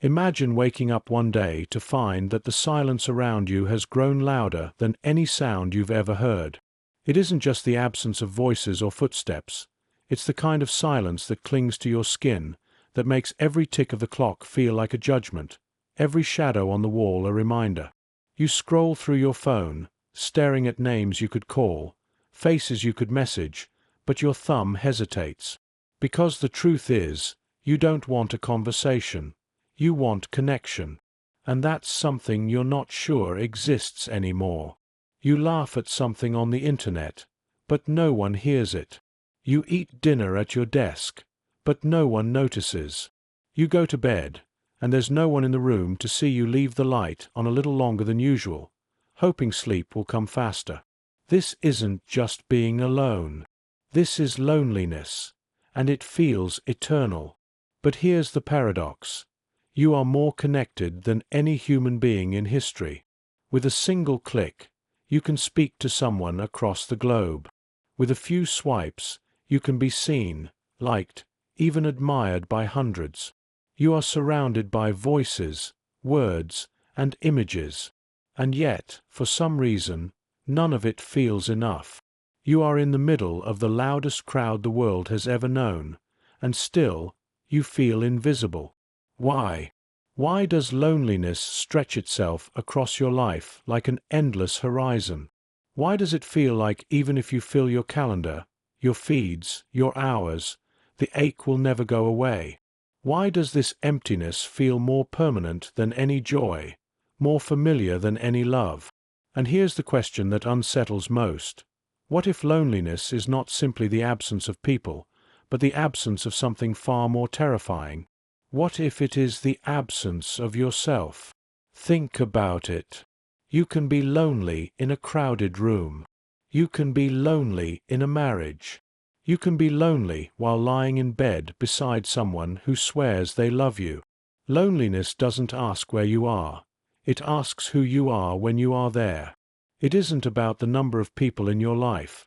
Imagine waking up one day to find that the silence around you has grown louder than any sound you've ever heard. It isn't just the absence of voices or footsteps. It's the kind of silence that clings to your skin, that makes every tick of the clock feel like a judgment, every shadow on the wall a reminder. You scroll through your phone, staring at names you could call, faces you could message, but your thumb hesitates. Because the truth is, you don't want a conversation. You want connection. And that's something you're not sure exists anymore. You laugh at something on the internet, but no one hears it. You eat dinner at your desk, but no one notices. You go to bed, and there's no one in the room to see you leave the light on a little longer than usual, hoping sleep will come faster. This isn't just being alone. This is loneliness, and it feels eternal. But here's the paradox. You are more connected than any human being in history. With a single click, you can speak to someone across the globe. With a few swipes, you can be seen, liked, even admired by hundreds. You are surrounded by voices, words, and images. And yet, for some reason, none of it feels enough. You are in the middle of the loudest crowd the world has ever known, and still, you feel invisible. Why? Why does loneliness stretch itself across your life like an endless horizon? Why does it feel like even if you fill your calendar, your feeds, your hours, the ache will never go away? Why does this emptiness feel more permanent than any joy, more familiar than any love? And here's the question that unsettles most. What if loneliness is not simply the absence of people, but the absence of something far more terrifying? What if it is the absence of yourself? Think about it. You can be lonely in a crowded room. You can be lonely in a marriage. You can be lonely while lying in bed beside someone who swears they love you. Loneliness doesn't ask where you are. It asks who you are when you are there. It isn't about the number of people in your life.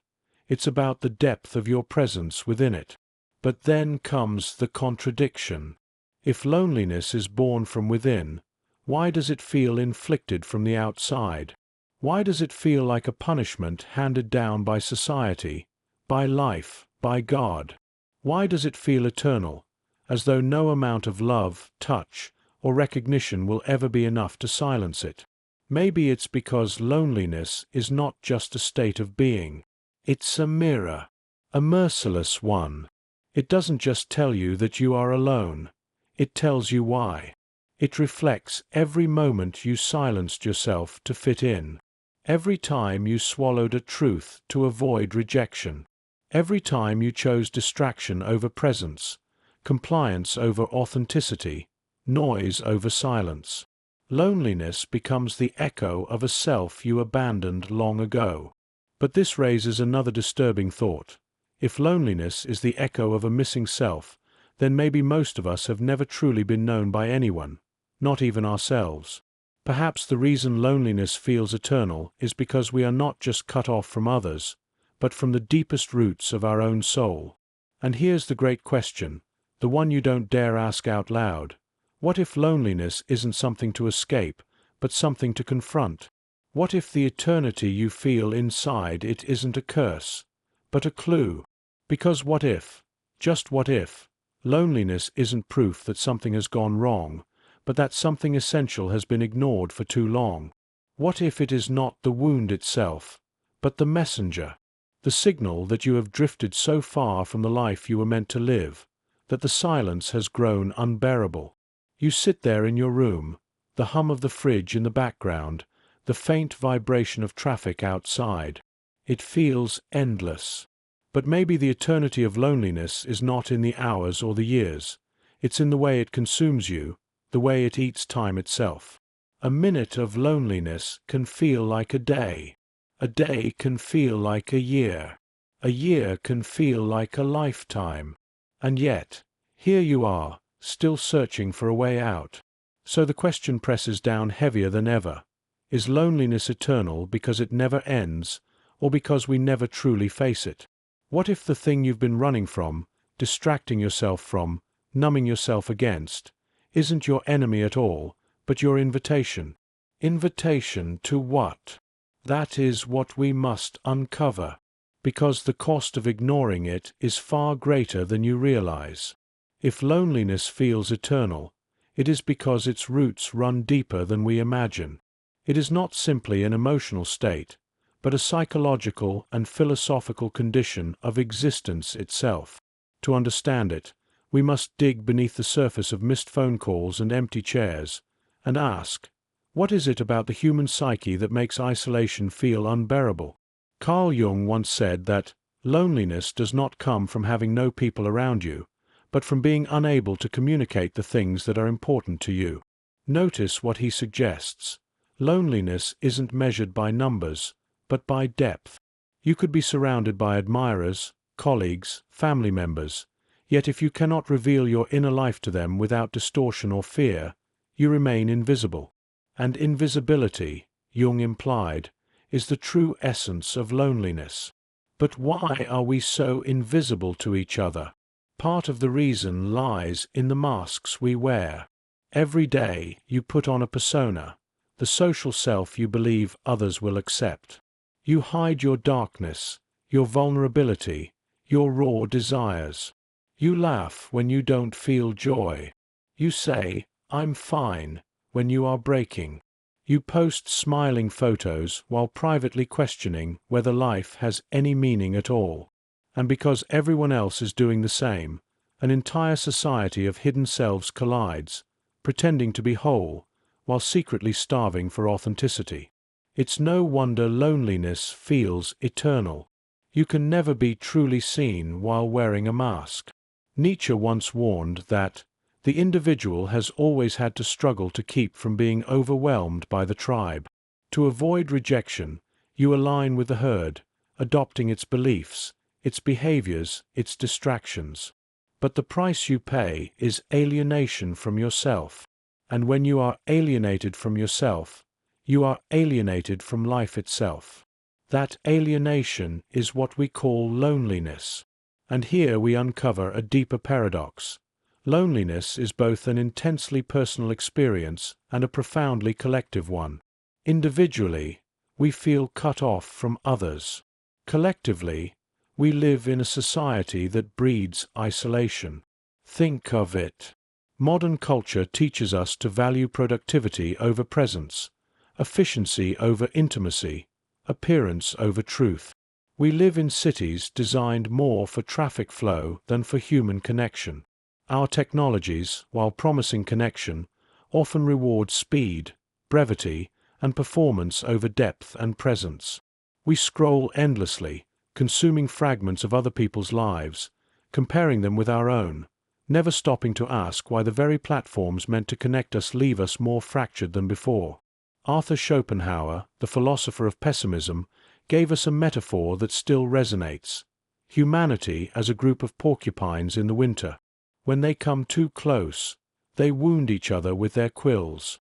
It's about the depth of your presence within it. But then comes the contradiction. If loneliness is born from within, why does it feel inflicted from the outside? Why does it feel like a punishment handed down by society, by life, by God? Why does it feel eternal, as though no amount of love, touch, or recognition will ever be enough to silence it? Maybe it's because loneliness is not just a state of being. It's a mirror, a merciless one. It doesn't just tell you that you are alone. It tells you why. It reflects every moment you silenced yourself to fit in. Every time you swallowed a truth to avoid rejection. Every time you chose distraction over presence, compliance over authenticity, noise over silence. Loneliness becomes the echo of a self you abandoned long ago. But this raises another disturbing thought. If loneliness is the echo of a missing self, then maybe most of us have never truly been known by anyone, not even ourselves. Perhaps the reason loneliness feels eternal is because we are not just cut off from others, but from the deepest roots of our own soul. And here's the great question, the one you don't dare ask out loud. What if loneliness isn't something to escape, but something to confront? What if the eternity you feel inside it isn't a curse, but a clue? Because what if, just what if, loneliness isn't proof that something has gone wrong, but that something essential has been ignored for too long? What if it is not the wound itself, but the messenger, the signal that you have drifted so far from the life you were meant to live, that the silence has grown unbearable? You sit there in your room, the hum of the fridge in the background, the faint vibration of traffic outside. It feels endless. But maybe the eternity of loneliness is not in the hours or the years. It's in the way it consumes you, the way it eats time itself. A minute of loneliness can feel like a day. A day can feel like a year. A year can feel like a lifetime. And yet, here you are, still searching for a way out. So the question presses down heavier than ever. Is loneliness eternal because it never ends, or because we never truly face it? What if the thing you've been running from, distracting yourself from, numbing yourself against, isn't your enemy at all, but your invitation. Invitation to what? That is what we must uncover, because the cost of ignoring it is far greater than you realize. If loneliness feels eternal, it is because its roots run deeper than we imagine. It is not simply an emotional state, but a psychological and philosophical condition of existence itself. To understand it, we must dig beneath the surface of missed phone calls and empty chairs, and ask, what is it about the human psyche that makes isolation feel unbearable? Carl Jung once said that loneliness does not come from having no people around you, but from being unable to communicate the things that are important to you. Notice what he suggests. Loneliness isn't measured by numbers, but by depth. You could be surrounded by admirers, colleagues, family members, yet if you cannot reveal your inner life to them without distortion or fear, you remain invisible. And invisibility, Jung implied, is the true essence of loneliness. But why are we so invisible to each other? Part of the reason lies in the masks we wear. Every day you put on a persona, the social self you believe others will accept. You hide your darkness, your vulnerability, your raw desires. You laugh when you don't feel joy. You say, "I'm fine," when you are breaking. You post smiling photos while privately questioning whether life has any meaning at all. And because everyone else is doing the same, an entire society of hidden selves collides, pretending to be whole, while secretly starving for authenticity. It's no wonder loneliness feels eternal. You can never be truly seen while wearing a mask. Nietzsche once warned that the individual has always had to struggle to keep from being overwhelmed by the tribe. To avoid rejection, you align with the herd, adopting its beliefs, its behaviors, its distractions. But the price you pay is alienation from yourself. And when you are alienated from yourself, you are alienated from life itself. That alienation is what we call loneliness. And here we uncover a deeper paradox. Loneliness is both an intensely personal experience and a profoundly collective one. Individually, we feel cut off from others. Collectively, we live in a society that breeds isolation. Think of it. Modern culture teaches us to value productivity over presence, efficiency over intimacy, appearance over truth. We live in cities designed more for traffic flow than for human connection. Our technologies, while promising connection, often reward speed, brevity, and performance over depth and presence. We scroll endlessly, consuming fragments of other people's lives, comparing them with our own, never stopping to ask why the very platforms meant to connect us leave us more fractured than before. Arthur Schopenhauer, the philosopher of pessimism, gave us a metaphor that still resonates. Humanity as a group of porcupines in the winter. When they come too close, they wound each other with their quills.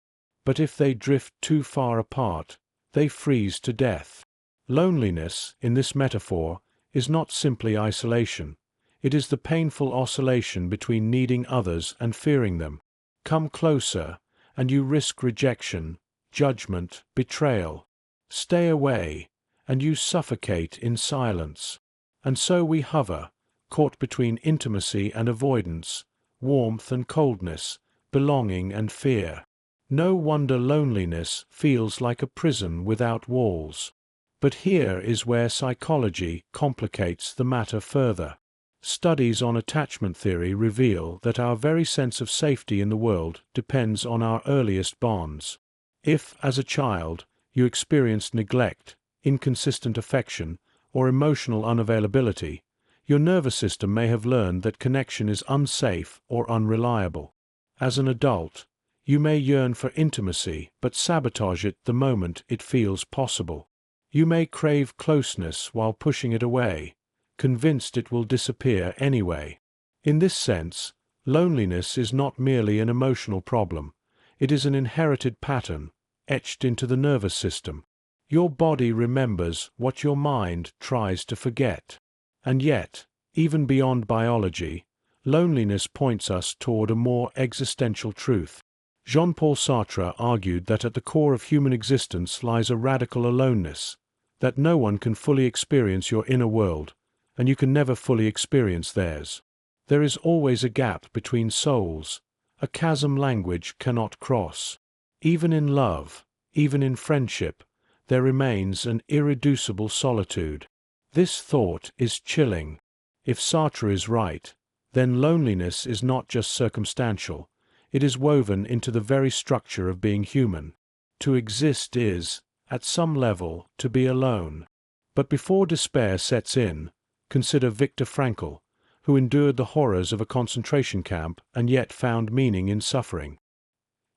But if they drift too far apart, they freeze to death. Loneliness, in this metaphor, is not simply isolation. It is the painful oscillation between needing others and fearing them. Come closer, and you risk rejection, judgment, betrayal. Stay away, and you suffocate in silence. And so we hover, caught between intimacy and avoidance, warmth and coldness, belonging and fear. No wonder loneliness feels like a prison without walls. But here is where psychology complicates the matter further. Studies on attachment theory reveal that our very sense of safety in the world depends on our earliest bonds. If, as a child, you experienced neglect, inconsistent affection, or emotional unavailability, your nervous system may have learned that connection is unsafe or unreliable. As an adult, you may yearn for intimacy but sabotage it the moment it feels possible. You may crave closeness while pushing it away, convinced it will disappear anyway. In this sense, loneliness is not merely an emotional problem. It is an inherited pattern, etched into the nervous system. Your body remembers what your mind tries to forget. And yet, even beyond biology, loneliness points us toward a more existential truth. Jean-Paul Sartre argued that at the core of human existence lies a radical aloneness, that no one can fully experience your inner world, and you can never fully experience theirs. There is always a gap between souls, a chasm language cannot cross. Even in love, even in friendship, there remains an irreducible solitude. This thought is chilling. If Sartre is right, then loneliness is not just circumstantial, it is woven into the very structure of being human. To exist is, at some level, to be alone. But before despair sets in, consider Viktor Frankl, who endured the horrors of a concentration camp and yet found meaning in suffering.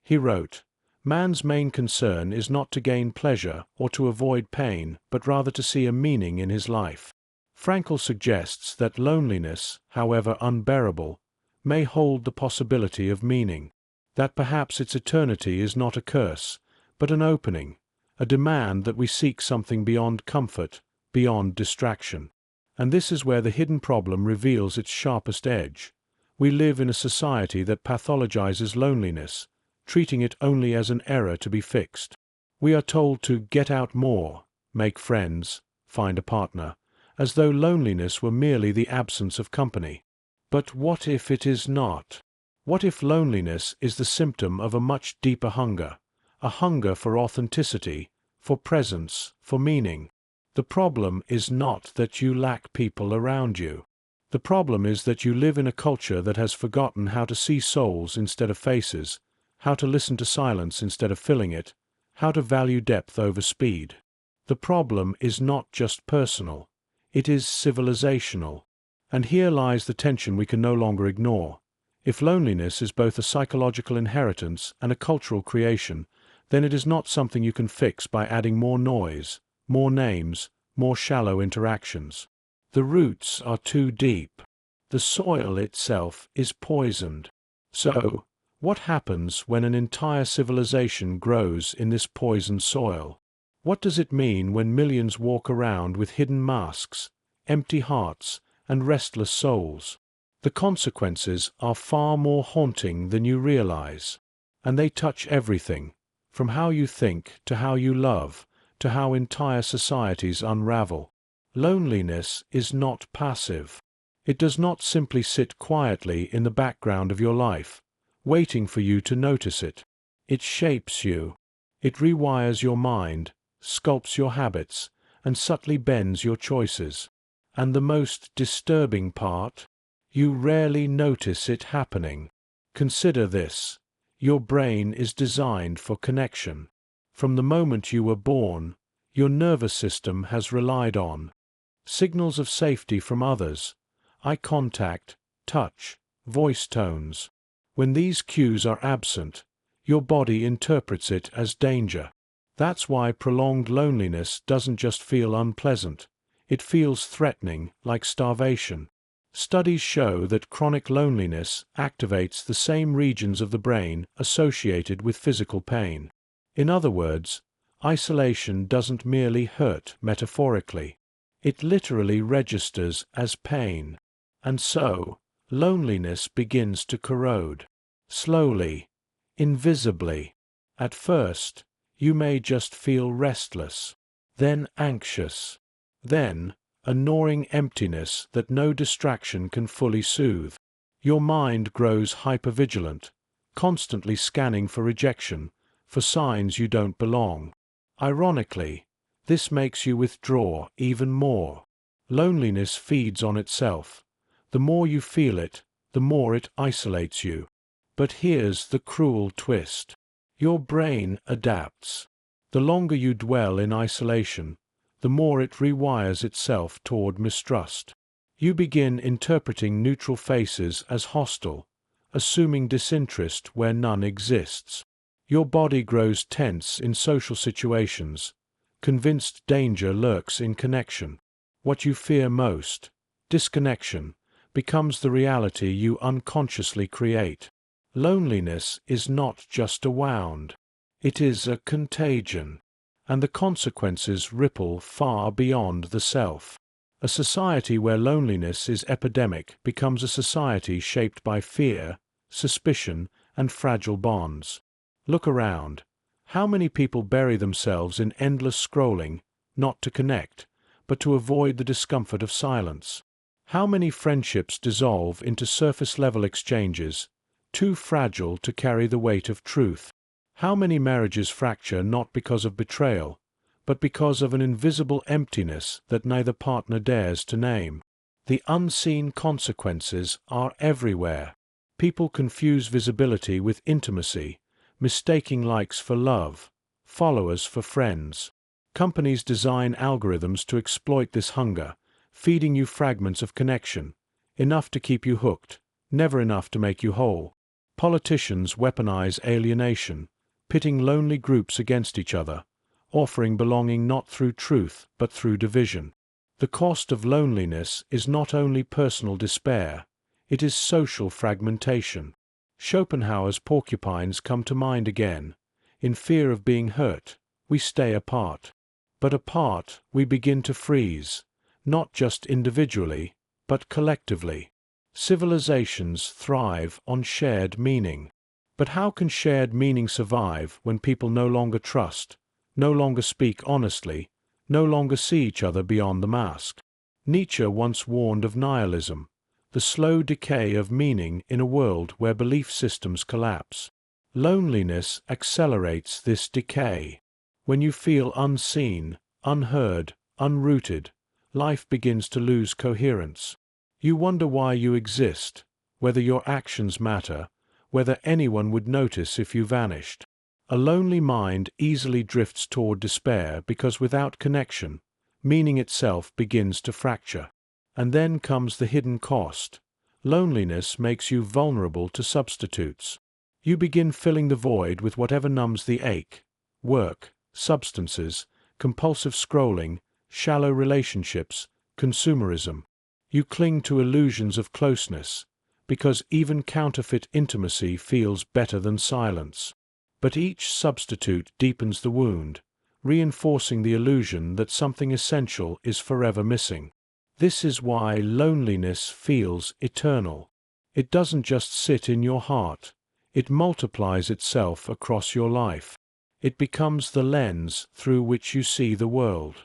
He wrote, "Man's main concern is not to gain pleasure or to avoid pain, but rather to see a meaning in his life." Frankl suggests that loneliness, however unbearable, may hold the possibility of meaning, that perhaps its eternity is not a curse, but an opening, a demand that we seek something beyond comfort, beyond distraction. And this is where the hidden problem reveals its sharpest edge. We live in a society that pathologizes loneliness, treating it only as an error to be fixed. We are told to get out more, make friends, find a partner, as though loneliness were merely the absence of company. But what if it is not? What if loneliness is the symptom of a much deeper hunger, a hunger for authenticity, for presence, for meaning? The problem is not that you lack people around you. The problem is that you live in a culture that has forgotten how to see souls instead of faces, how to listen to silence instead of filling it, how to value depth over speed. The problem is not just personal, it is civilizational. And here lies the tension we can no longer ignore. If loneliness is both a psychological inheritance and a cultural creation, then it is not something you can fix by adding more noise, more names, more shallow interactions. The roots are too deep. The soil itself is poisoned. So, what happens when an entire civilization grows in this poisoned soil? What does it mean when millions walk around with hidden masks, empty hearts, and restless souls? The consequences are far more haunting than you realize. And they touch everything, from how you think to how you love, to how entire societies unravel. Loneliness is not passive. It does not simply sit quietly in the background of your life, waiting for you to notice it. It shapes you. It rewires your mind, sculpts your habits, and subtly bends your choices. And the most disturbing part? You rarely notice it happening. Consider this. Your brain is designed for connection. From the moment you were born, your nervous system has relied on signals of safety from others, eye contact, touch, voice tones. When these cues are absent, your body interprets it as danger. That's why prolonged loneliness doesn't just feel unpleasant. It feels threatening, like starvation. Studies show that chronic loneliness activates the same regions of the brain associated with physical pain. In other words, isolation doesn't merely hurt metaphorically. It literally registers as pain. And so, loneliness begins to corrode. Slowly, invisibly. At first, you may just feel restless, then anxious, then a gnawing emptiness that no distraction can fully soothe. Your mind grows hypervigilant, constantly scanning for rejection, for signs you don't belong. Ironically, this makes you withdraw even more. Loneliness feeds on itself. The more you feel it, the more it isolates you. But here's the cruel twist. Your brain adapts. The longer you dwell in isolation, the more it rewires itself toward mistrust. You begin interpreting neutral faces as hostile, assuming disinterest where none exists. Your body grows tense in social situations, convinced danger lurks in connection. What you fear most, disconnection, becomes the reality you unconsciously create. Loneliness is not just a wound. It is a contagion. And the consequences ripple far beyond the self. A society where loneliness is epidemic becomes a society shaped by fear, suspicion, and fragile bonds. Look around. How many people bury themselves in endless scrolling, not to connect, but to avoid the discomfort of silence? How many friendships dissolve into surface-level exchanges, too fragile to carry the weight of truth? How many marriages fracture not because of betrayal, but because of an invisible emptiness that neither partner dares to name? The unseen consequences are everywhere. People confuse visibility with intimacy, mistaking likes for love, followers for friends. Companies design algorithms to exploit this hunger, feeding you fragments of connection, enough to keep you hooked, never enough to make you whole. Politicians weaponize alienation, pitting lonely groups against each other, offering belonging not through truth but through division. The cost of loneliness is not only personal despair, it is social fragmentation. Schopenhauer's porcupines come to mind again. In fear of being hurt, we stay apart. But apart, we begin to freeze, not just individually, but collectively. Civilizations thrive on shared meaning. But how can shared meaning survive when people no longer trust, no longer speak honestly, no longer see each other beyond the mask? Nietzsche once warned of nihilism, the slow decay of meaning in a world where belief systems collapse. Loneliness accelerates this decay. When you feel unseen, unheard, unrooted, life begins to lose coherence. You wonder why you exist, whether your actions matter, whether anyone would notice if you vanished. A lonely mind easily drifts toward despair because without connection, meaning itself begins to fracture. And then comes the hidden cost. Loneliness makes you vulnerable to substitutes. You begin filling the void with whatever numbs the ache: work, substances, compulsive scrolling, shallow relationships, consumerism. You cling to illusions of closeness, because even counterfeit intimacy feels better than silence. But each substitute deepens the wound, reinforcing the illusion that something essential is forever missing. This is why loneliness feels eternal. It doesn't just sit in your heart, it multiplies itself across your life. It becomes the lens through which you see the world.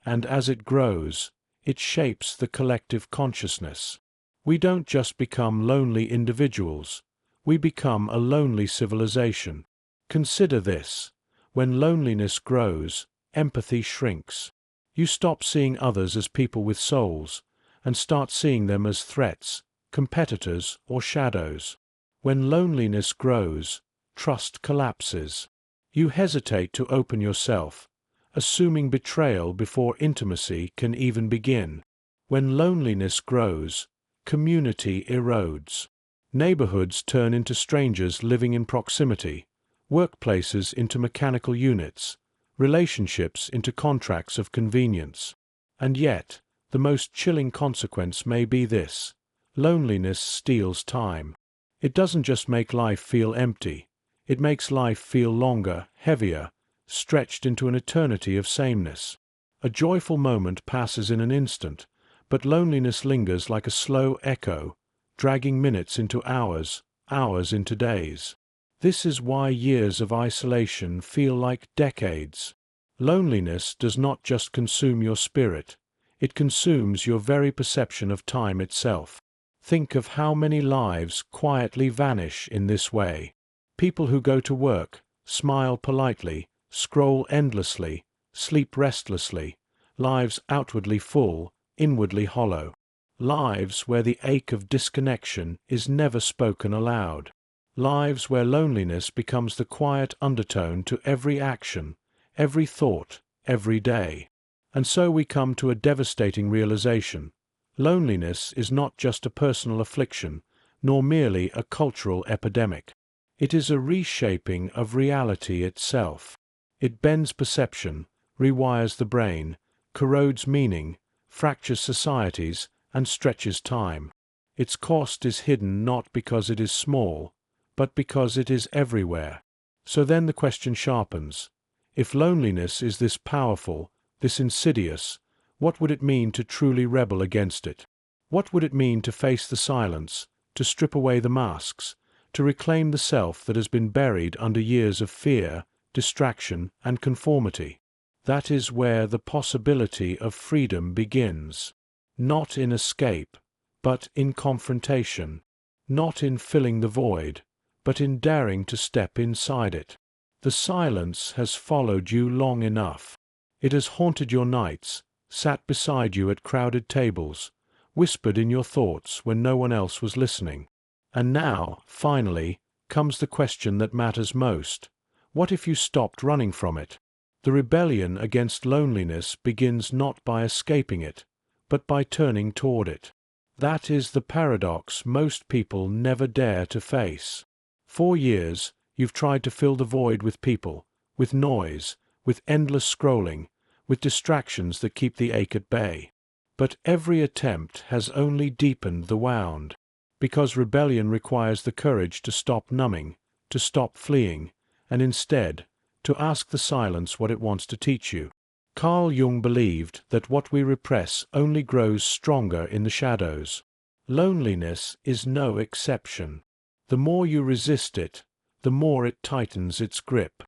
And as it grows, it shapes the collective consciousness. We don't just become lonely individuals, we become a lonely civilization. Consider this: when loneliness grows, empathy shrinks. You stop seeing others as people with souls, and start seeing them as threats, competitors, or shadows. When loneliness grows, trust collapses. You hesitate to open yourself, assuming betrayal before intimacy can even begin. When loneliness grows, community erodes. Neighborhoods turn into strangers living in proximity, workplaces into mechanical units, relationships into contracts of convenience. And yet, the most chilling consequence may be this: loneliness steals time. It doesn't just make life feel empty, it makes life feel longer, heavier, stretched into an eternity of sameness. A joyful moment passes in an instant, but loneliness lingers like a slow echo, dragging minutes into hours, hours into days. This is why years of isolation feel like decades. Loneliness does not just consume your spirit, it consumes your very perception of time itself. Think of how many lives quietly vanish in this way. People who go to work, smile politely, scroll endlessly, sleep restlessly, lives outwardly full, inwardly hollow. Lives where the ache of disconnection is never spoken aloud. Lives where loneliness becomes the quiet undertone to every action, every thought, every day. And so we come to a devastating realization. Loneliness is not just a personal affliction, nor merely a cultural epidemic. It is a reshaping of reality itself. It bends perception, rewires the brain, corrodes meaning, fractures societies, and stretches time. Its cost is hidden not because it is small, but because it is everywhere. So then the question sharpens. If loneliness is this powerful, this insidious, What would it mean to truly rebel against it? What would it mean to face the silence, to strip away the masks, to reclaim the self that has been buried under years of fear, distraction, and conformity? That is where the possibility of freedom begins. Not in escape, but in confrontation. Not in filling the void, but in daring to step inside it. The silence has followed you long enough. It has haunted your nights, sat beside you at crowded tables, whispered in your thoughts when no one else was listening. And now, finally, comes the question that matters most. What if you stopped running from it? The rebellion against loneliness begins not by escaping it, but by turning toward it. That is the paradox most people never dare to face. For years, you've tried to fill the void with people, with noise, with endless scrolling, with distractions that keep the ache at bay. But every attempt has only deepened the wound, because rebellion requires the courage to stop numbing, to stop fleeing, and instead, to ask the silence what it wants to teach you. Carl Jung believed that what we repress only grows stronger in the shadows. Loneliness is no exception. The more you resist it, the more it tightens its grip.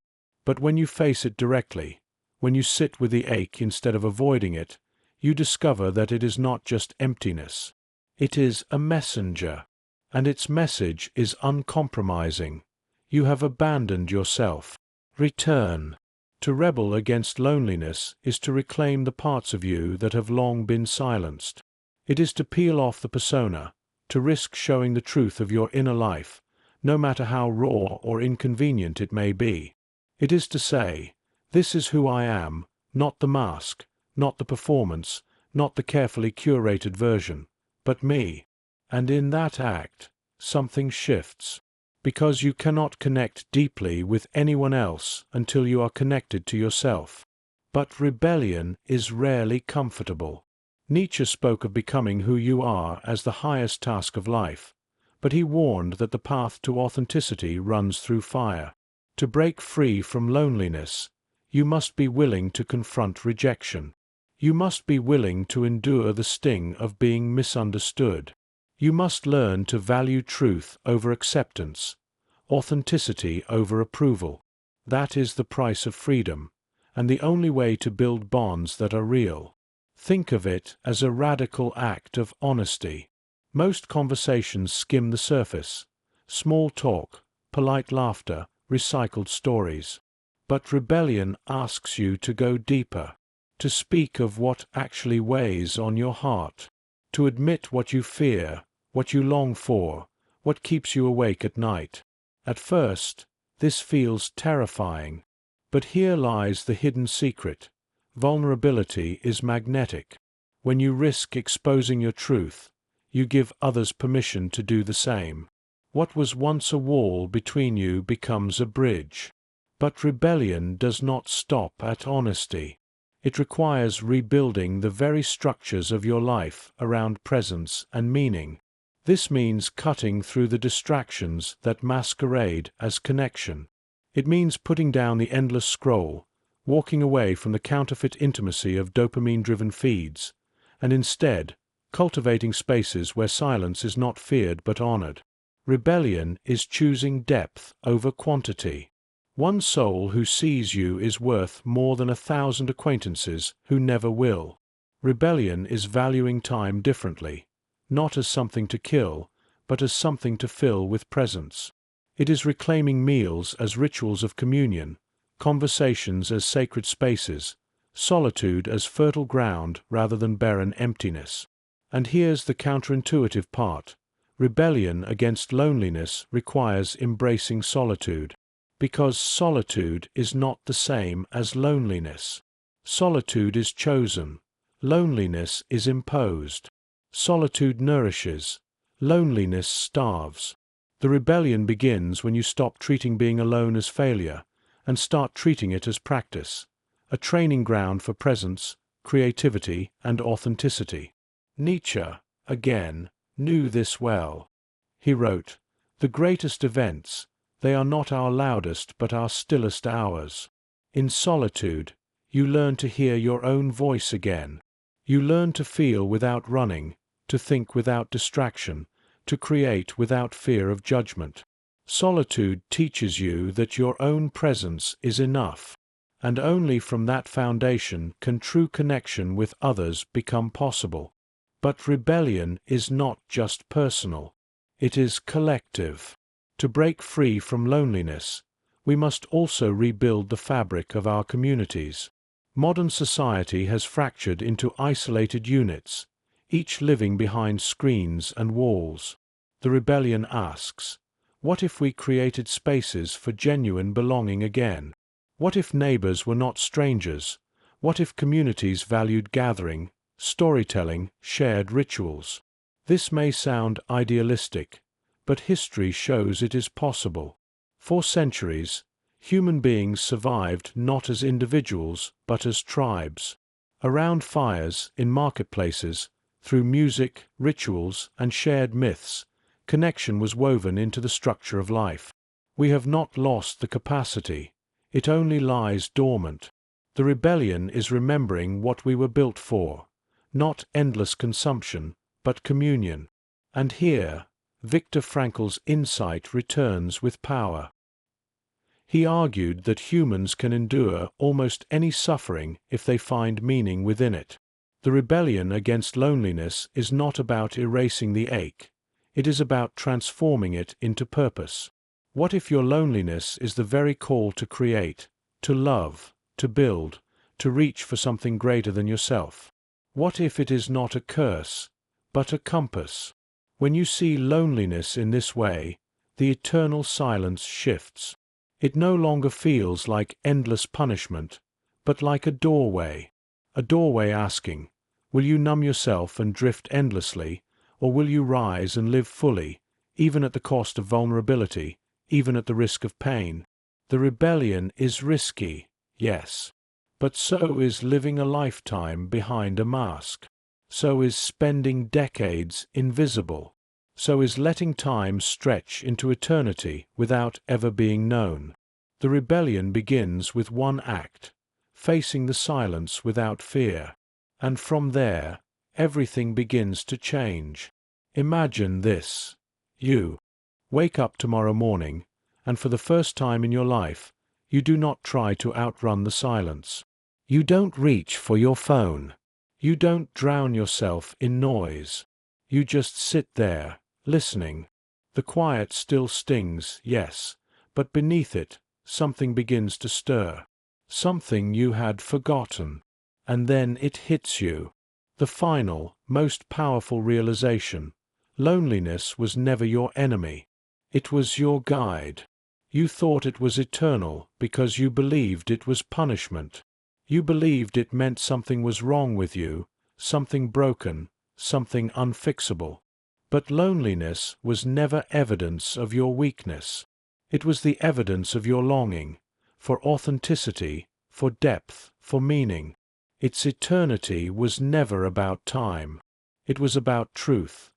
But when you face it directly, when you sit with the ache instead of avoiding it, you discover that it is not just emptiness. It is a messenger, and its message is uncompromising. You have abandoned yourself. Return. To rebel against loneliness is to reclaim the parts of you that have long been silenced. It is to peel off the persona, to risk showing the truth of your inner life, no matter how raw or inconvenient it may be. It is to say, this is who I am, not the mask, not the performance, not the carefully curated version, but me. And in that act, something shifts. Because you cannot connect deeply with anyone else until you are connected to yourself. But rebellion is rarely comfortable. Nietzsche spoke of becoming who you are as the highest task of life, but he warned that the path to authenticity runs through fire. To break free from loneliness, you must be willing to confront rejection. You must be willing to endure the sting of being misunderstood. You must learn to value truth over acceptance, authenticity over approval. That is the price of freedom, and the only way to build bonds that are real. Think of it as a radical act of honesty. Most conversations skim the surface. Small talk, polite laughter, recycled stories. But rebellion asks you to go deeper, to speak of what actually weighs on your heart, to admit what you fear, what you long for, what keeps you awake at night. At first, this feels terrifying, but here lies the hidden secret. Vulnerability is magnetic. When you risk exposing your truth, you give others permission to do the same. What was once a wall between you becomes a bridge. But rebellion does not stop at honesty. It requires rebuilding the very structures of your life around presence and meaning. This means cutting through the distractions that masquerade as connection. It means putting down the endless scroll, walking away from the counterfeit intimacy of dopamine-driven feeds, and instead cultivating spaces where silence is not feared but honored. Rebellion is choosing depth over quantity. One soul who sees you is worth more than 1,000 acquaintances who never will. Rebellion is valuing time differently, not as something to kill, but as something to fill with presence. It is reclaiming meals as rituals of communion, conversations as sacred spaces, solitude as fertile ground rather than barren emptiness. And here's the counterintuitive part. Rebellion against loneliness requires embracing solitude, because solitude is not the same as loneliness. Solitude is chosen, loneliness is imposed. Solitude nourishes, loneliness starves. The rebellion begins when you stop treating being alone as failure and start treating it as practice, a training ground for presence, creativity, and authenticity. Nietzsche, again, knew this well. He wrote, "The greatest events, they are not our loudest but our stillest hours. In solitude, you learn to hear your own voice again. You learn to feel without running, to think without distraction, to create without fear of judgment. Solitude teaches you that your own presence is enough, and only from that foundation can true connection with others become possible. But rebellion is not just personal. It is collective. To break free from loneliness, we must also rebuild the fabric of our communities. Modern society has fractured into isolated units, each living behind screens and walls. The rebellion asks, what if we created spaces for genuine belonging again? What if neighbors were not strangers? What if communities valued gathering, storytelling, shared rituals? This may sound idealistic, but history shows it is possible. For centuries, human beings survived not as individuals but as tribes. Around fires, in marketplaces, through music, rituals, and shared myths, connection was woven into the structure of life. We have not lost the capacity. It only lies dormant. The rebellion is remembering what we were built for, not endless consumption, but communion. And here, Viktor Frankl's insight returns with power. He argued that humans can endure almost any suffering if they find meaning within it. The rebellion against loneliness is not about erasing the ache. It is about transforming it into purpose. What if your loneliness is the very call to create, to love, to build, to reach for something greater than yourself? What if it is not a curse, but a compass? When you see loneliness in this way, the eternal silence shifts. It no longer feels like endless punishment, but like a doorway asking, will you numb yourself and drift endlessly, or will you rise and live fully, even at the cost of vulnerability, even at the risk of pain? The rebellion is risky, yes, but so is living a lifetime behind a mask. So is spending decades invisible. So is letting time stretch into eternity without ever being known. The rebellion begins with one act, facing the silence without fear. And from there, everything begins to change. Imagine this. You wake up tomorrow morning, and for the first time in your life, you do not try to outrun the silence. You don't reach for your phone. You don't drown yourself in noise. You just sit there, listening. The quiet still stings, yes, but beneath it, something begins to stir. Something you had forgotten. And then it hits you. The final, most powerful realization. Loneliness was never your enemy. It was your guide. You thought it was eternal because you believed it was punishment. You believed it meant something was wrong with you, something broken, something unfixable. But loneliness was never evidence of your weakness. It was the evidence of your longing, for authenticity, for depth, for meaning. Its eternity was never about time. It was about truth.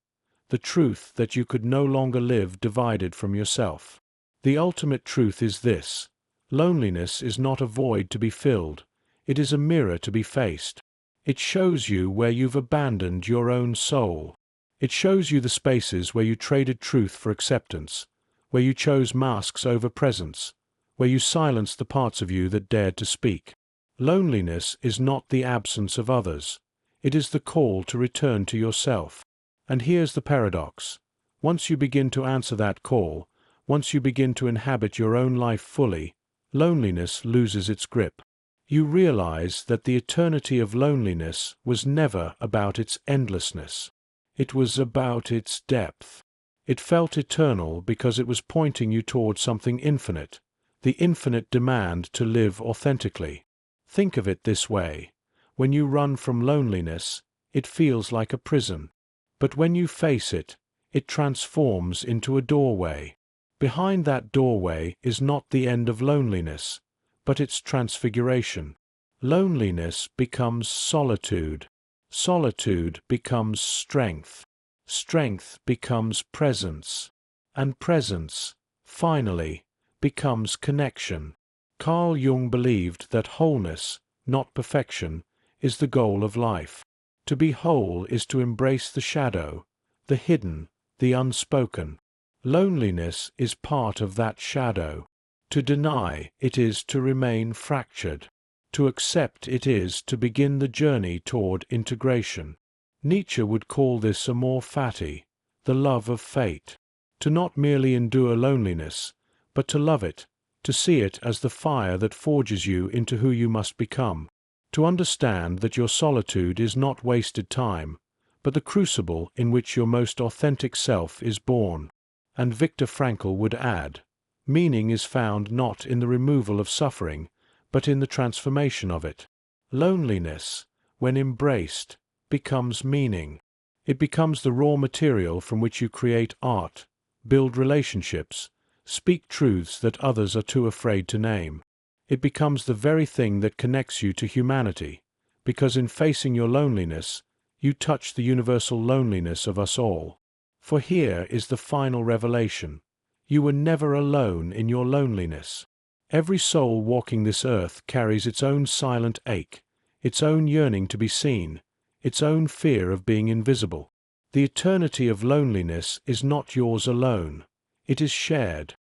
The truth that you could no longer live divided from yourself. The ultimate truth is this: loneliness is not a void to be filled. It is a mirror to be faced. It shows you where you've abandoned your own soul. It shows you the spaces where you traded truth for acceptance, where you chose masks over presence, where you silenced the parts of you that dared to speak. Loneliness is not the absence of others. It is the call to return to yourself. And here's the paradox. Once you begin to answer that call, once you begin to inhabit your own life fully, loneliness loses its grip. You realize that the eternity of loneliness was never about its endlessness. It was about its depth. It felt eternal because it was pointing you toward something infinite, the infinite demand to live authentically. Think of it this way. When you run from loneliness, it feels like a prison. But when you face it, it transforms into a doorway. Behind that doorway is not the end of loneliness, but its transfiguration. Loneliness becomes solitude. Solitude becomes strength. Strength becomes presence. And presence, finally, becomes connection. Carl Jung believed that wholeness, not perfection, is the goal of life. To be whole is to embrace the shadow, the hidden, the unspoken. Loneliness is part of that shadow. To deny it is to remain fractured. To accept it is to begin the journey toward integration. Nietzsche would call this amor fati, the love of fate. To not merely endure loneliness, but to love it, to see it as the fire that forges you into who you must become. To understand that your solitude is not wasted time, but the crucible in which your most authentic self is born. And Viktor Frankl would add, meaning is found not in the removal of suffering, but in the transformation of it. Loneliness, when embraced, becomes meaning. It becomes the raw material from which you create art, build relationships, speak truths that others are too afraid to name. It becomes the very thing that connects you to humanity, because in facing your loneliness, you touch the universal loneliness of us all. For here is the final revelation. You were never alone in your loneliness. Every soul walking this earth carries its own silent ache, its own yearning to be seen, its own fear of being invisible. The eternity of loneliness is not yours alone. It is shared.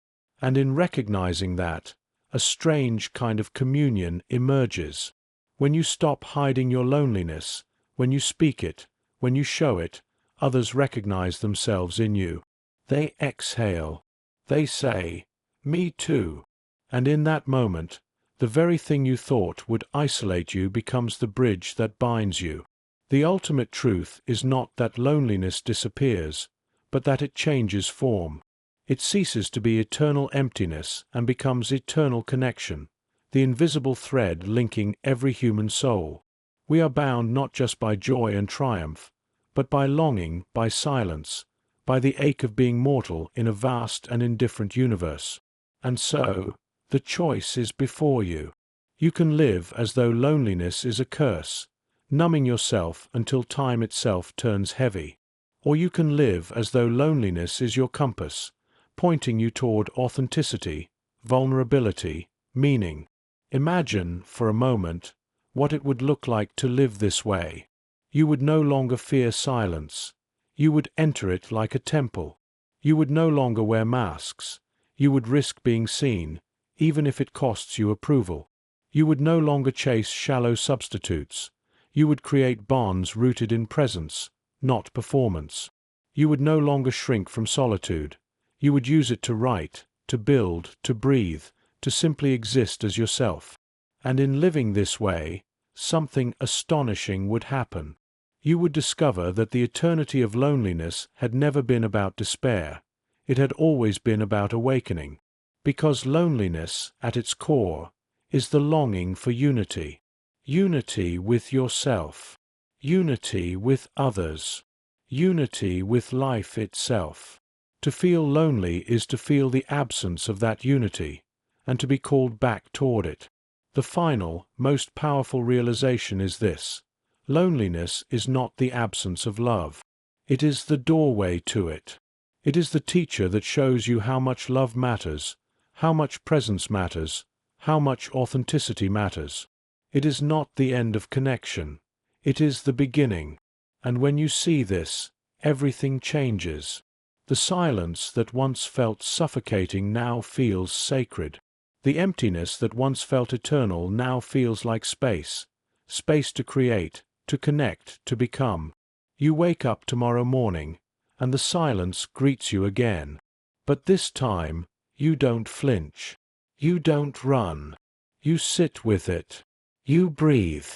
And in recognizing that, a strange kind of communion emerges. When you stop hiding your loneliness, when you speak it, when you show it, others recognize themselves in you. They exhale. They say, "Me too." And in that moment, the very thing you thought would isolate you becomes the bridge that binds you. The ultimate truth is not that loneliness disappears, but that it changes form. It ceases to be eternal emptiness and becomes eternal connection, the invisible thread linking every human soul. We are bound not just by joy and triumph, but by longing, by silence, by the ache of being mortal in a vast and indifferent universe. And so, the choice is before you. You can live as though loneliness is a curse, numbing yourself until time itself turns heavy. Or you can live as though loneliness is your compass, pointing you toward authenticity, vulnerability, meaning. Imagine, for a moment, what it would look like to live this way. You would no longer fear silence. You would enter it like a temple. You would no longer wear masks. You would risk being seen, even if it costs you approval. You would no longer chase shallow substitutes. You would create bonds rooted in presence, not performance. You would no longer shrink from solitude. You would use it to write, to build, to breathe, to simply exist as yourself. And in living this way, something astonishing would happen. You would discover that the eternity of loneliness had never been about despair. It had always been about awakening. Because loneliness, at its core, is the longing for unity. Unity with yourself. Unity with others. Unity with life itself. To feel lonely is to feel the absence of that unity, and to be called back toward it. The final, most powerful realization is this: loneliness is not the absence of love. It is the doorway to it. It is the teacher that shows you how much love matters, how much presence matters, how much authenticity matters. It is not the end of connection. It is the beginning. And when you see this, everything changes. The silence that once felt suffocating now feels sacred. The emptiness that once felt eternal now feels like space. Space to create, to connect, to become. You wake up tomorrow morning, and the silence greets you again. But this time, you don't flinch. You don't run. You sit with it. You breathe.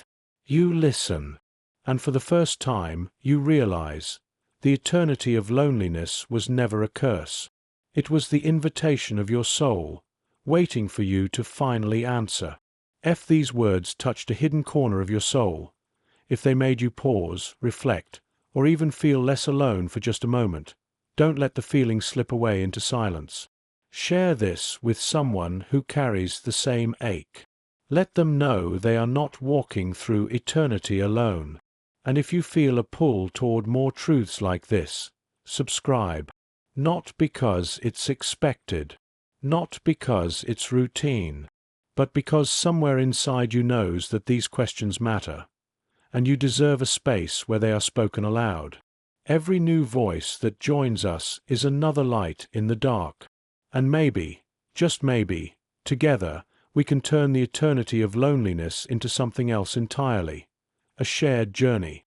You listen. And for the first time, you realize the eternity of loneliness was never a curse. It was the invitation of your soul, waiting for you to finally answer. If these words touched a hidden corner of your soul, if they made you pause, reflect, or even feel less alone for just a moment, don't let the feeling slip away into silence. Share this with someone who carries the same ache. Let them know they are not walking through eternity alone. And if you feel a pull toward more truths like this, subscribe. Not because it's expected, not because it's routine, but because somewhere inside you knows that these questions matter. and you deserve a space where they are spoken aloud. Every new voice that joins us is another light in the dark. And maybe, just maybe, together, we can turn the eternity of loneliness into something else entirely, a shared journey.